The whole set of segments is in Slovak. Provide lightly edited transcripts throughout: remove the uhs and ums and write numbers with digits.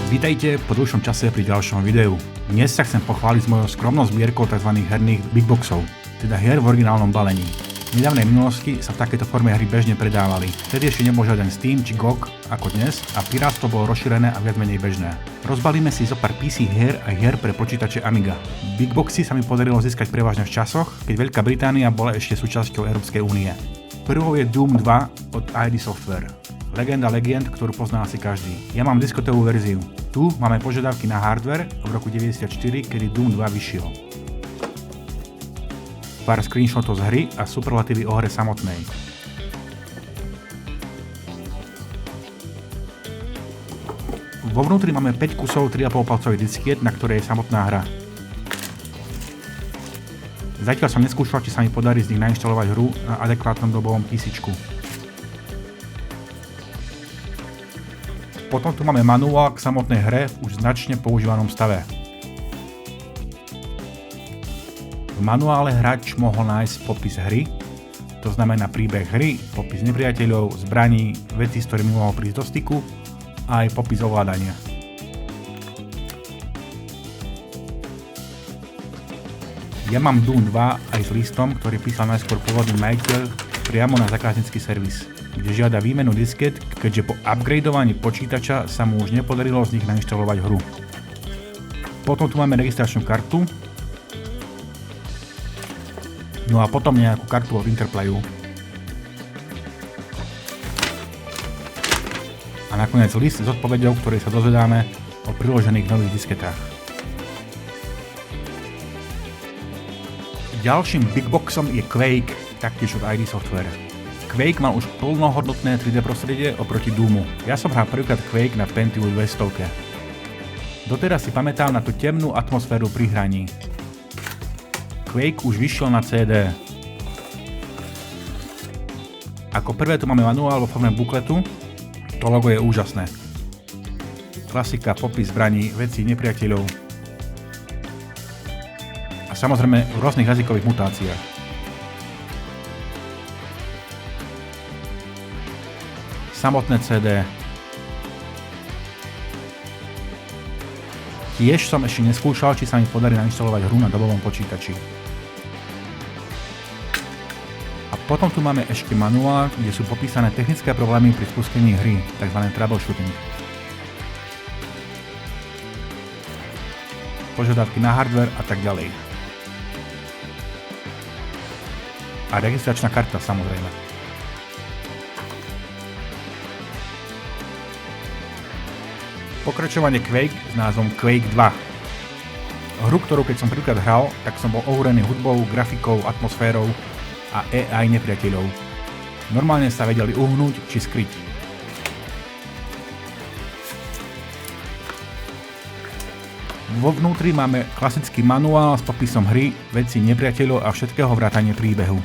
Vítajte po dlhšom čase pri ďalšom videu. Dnes sa chcem pochváliť s mojou skromnou zbierkou tzv. Herných big boxov, teda hier v originálnom balení. V nedávnej minulosti sa v takejto forme hry bežne predávali. Vtedy ešte nebol žiaden Steam či GOG ako dnes a pirátstvo bolo rozšírené a viac menej bežné. Rozbalíme si zo pár PC hier a hier pre počítače Amiga. Big boxy sa mi podarilo získať prevažne v časoch, keď Veľká Británia bola ešte súčasťou Európskej únie. Prvou je Doom 2 od ID Software. Legenda legend, ktorú pozná asi každý. Ja mám diskotovú verziu. Tu máme požiadavky na hardware v roku 1994, kedy Doom 2 vyšiel. Pár screenshotov z hry a superlatívy o hre samotnej. Vo vnútri máme 5 kusov 3,5 palcových diskiet, na ktorej je samotná hra. Zatiaľ som neskúšal, či sa mi podarí z nich nainštalovať hru na adekvátnom dobovom písičku. Potom tu máme manuál k samotnej hre v už značne používanom stave. V manuále hráč mohol nájsť popis hry, to znamená príbeh hry, popis nepriateľov, zbraní, veci, s ktorými mohol prísť do styku a aj popis ovládania. Ja mám Doom 2 aj s listom, ktorý písal najskôr pôvodný majiteľ priamo na zákaznícky servis, kde žiada výmenu disket, keďže po upgradeovaní počítača sa mu už nepodarilo z nich nainštalovať hru. Potom tu máme registračnú kartu, no a potom nejakú kartu od Interplayu. A nakoniec list s odpoveďou, v ktorej sa dozvedáme o priložených nových disketách. Ďalším big boxom je Quake, taktiež od ID Software. Quake mal už plnohodnotné 3D prostredie oproti Doomu. Ja som hral prvýkrát Quake na Pentium 200. Doteraz si pamätám na tú temnú atmosféru pri hraní. Quake už vyšiel na CD. Ako prvé tu máme manuál vo forme bukletu, to logo je úžasné. Klasika, popis zbraní, veci, nepriateľov. A samozrejme v rôznych jazykových mutáciách. Samotné CD. Tiež som ešte neskúšal, či sa mi podarí nainštalovať hru na dobovom počítači. A potom tu máme ešte manuál, kde sú popísané technické problémy pri spustení hry, tzv. Troubleshooting. Požiadavky na hardware a tak ďalej. A registračná karta samozrejme. Pokračovanie Quake s názvom Quake 2. Hru, ktorú keď som prvýkrát hral, tak som bol ohúrený hudbou, grafikou, atmosférou a AI nepriateľov. Normálne sa vedeli uhnúť či skryť. Vo vnútri máme klasický manuál s popisom hry, veci, nepriateľov a všetkého vrátane príbehu.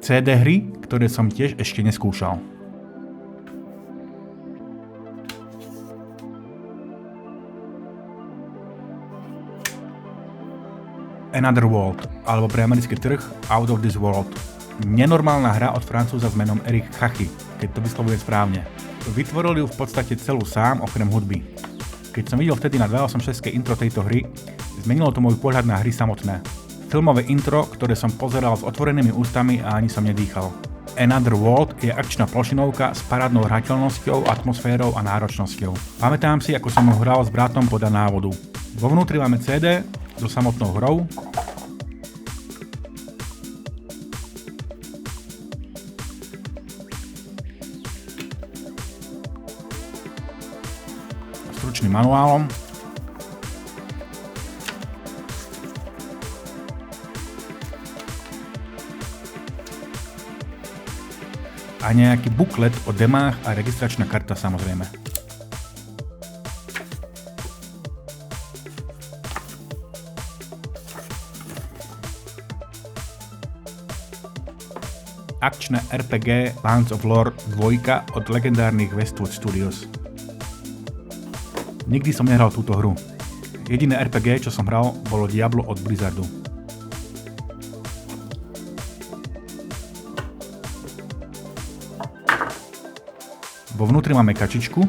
CD hry, ktoré som tiež ešte neskúšal. Another World, alebo pre americký trh Out of This World. Nenormálna hra od Francúza s menom Eric Chachi, keď to vyslovujem správne. Vytvoril ju v podstate celú sám, okrem hudby. Keď som videl vtedy na 286 intro tejto hry, zmenilo to môj pohľad na hry samotné. Filmové intro, ktoré som pozeral s otvorenými ústami a ani som nedýchal. Another World je akčná plošinovka s parádnou hrateľnosťou, atmosférou a náročnosťou. Pamätám si, ako som ho hral s bratom podľa návodu. Vo vnútri máme CD so samotnou hrou. Stručným manuálom. A nejaký buklet o demách a registračná karta samozrejme. Akčné RPG Lands of Lore 2 od legendárnych Westwood Studios. Nikdy som nehral túto hru. Jediné RPG, čo som hral, bolo Diablo od Blizzardu. Vo vnútri máme kačičku.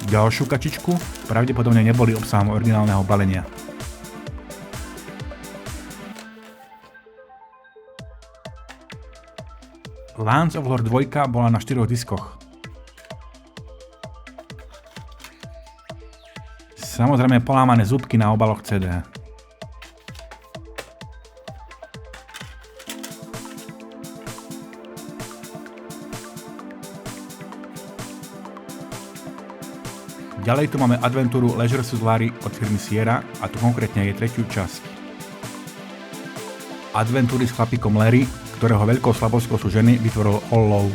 Ďalšiu kačičku, pravdepodobne neboli obsahom originálneho balenia. Lands of Lore 2 bola na 4 diskoch. Samozrejme polámané zúbky na obaloch CD. Ďalej tu máme adventúru Leisure Suit Larry od firmy Sierra a tu konkrétne je tretiu časť. Adventúry s chlapíkom Larry, ktorého veľkou slabosťou sú ženy, vytvoril All Low.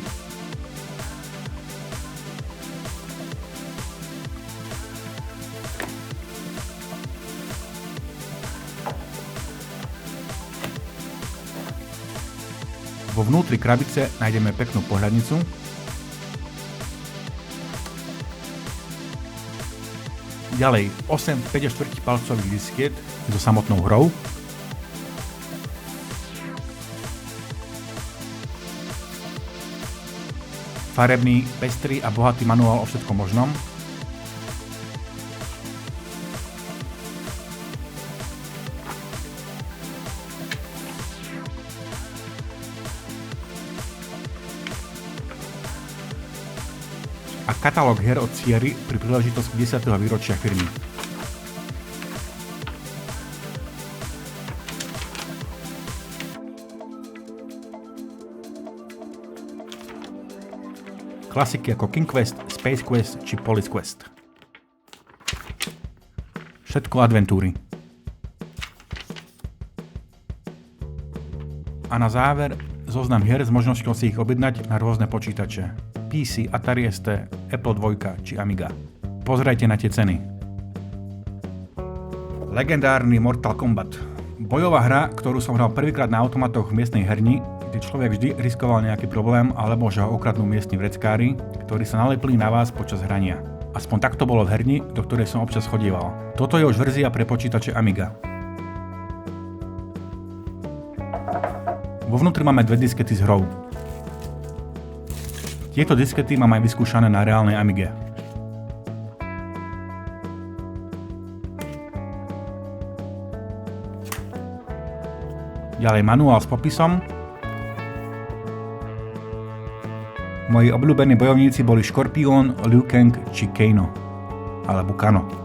Vo vnútri krabice nájdeme peknú pohľadnicu. Ďalej 8 5/4 palcových diskiet so samotnou hrou. Farebný, pestrý a bohatý manuál o všetkom možnom. A katalóg hier od Sierry pri príležitosti 10. výročia firmy. Klasiky ako King Quest, Space Quest či Police Quest. Všetko adventúry. A na záver zoznam hier s možnosťou si ich objednať na rôzne počítače. PC, Atari ST, Apple 2 či Amiga. Pozerajte na tie ceny. Legendárny Mortal Kombat. Bojová hra, ktorú som hral prvýkrát na automatoch v miestnej herni, kde človek vždy riskoval nejaký problém alebo že ho okradnú miestni vreckári, ktorí sa nalepili na vás počas hrania. Aspoň takto bolo v herni, do ktorej som občas chodieval. Toto je už verzia pre počítače Amiga. Vo vnútri máme dve diskety s hrou. Tieto diskety mám aj vyskúšané na reálnej Amige. Ďalej manuál s popisom. Moji obľúbení bojovníci boli Škorpión, Liu Kang či Kano. Alebo Kano.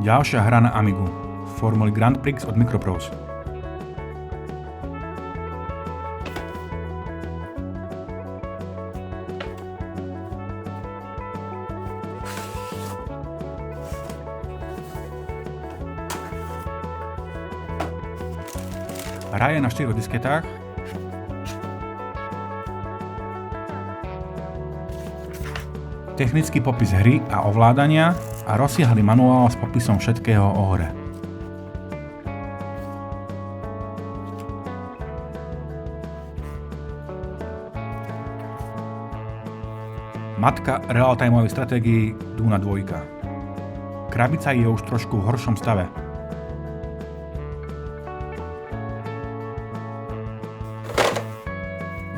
Ďalšia hra na Amigu. Formula Grand Prix od Microprose. Hra je na 4 disketách. Technický popis hry a ovládania a rozsiahly manuál s popisom všetkého o hre. Matka real-timeovej stratégii Duna 2. Krabica je už trošku v horšom stave.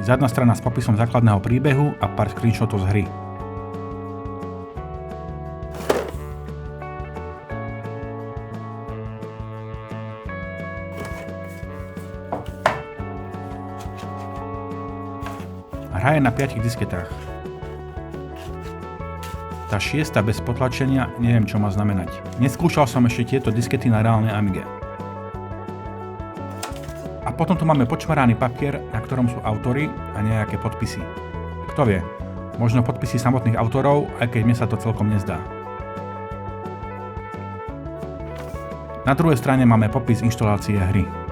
Zadná strana s popisom základného príbehu a pár screenshotov z hry. Hra je na 5 disketách. Tá 6 bez potlačenia neviem čo má znamenať. Neskúšal som ešte tieto diskety na reálnej Amige. A potom tu máme počmaraný papier, na ktorom sú autory a nejaké podpisy. Kto vie, možno podpisy samotných autorov, aj keď mne sa to celkom nezdá. Na druhej strane máme popis inštalácie hry.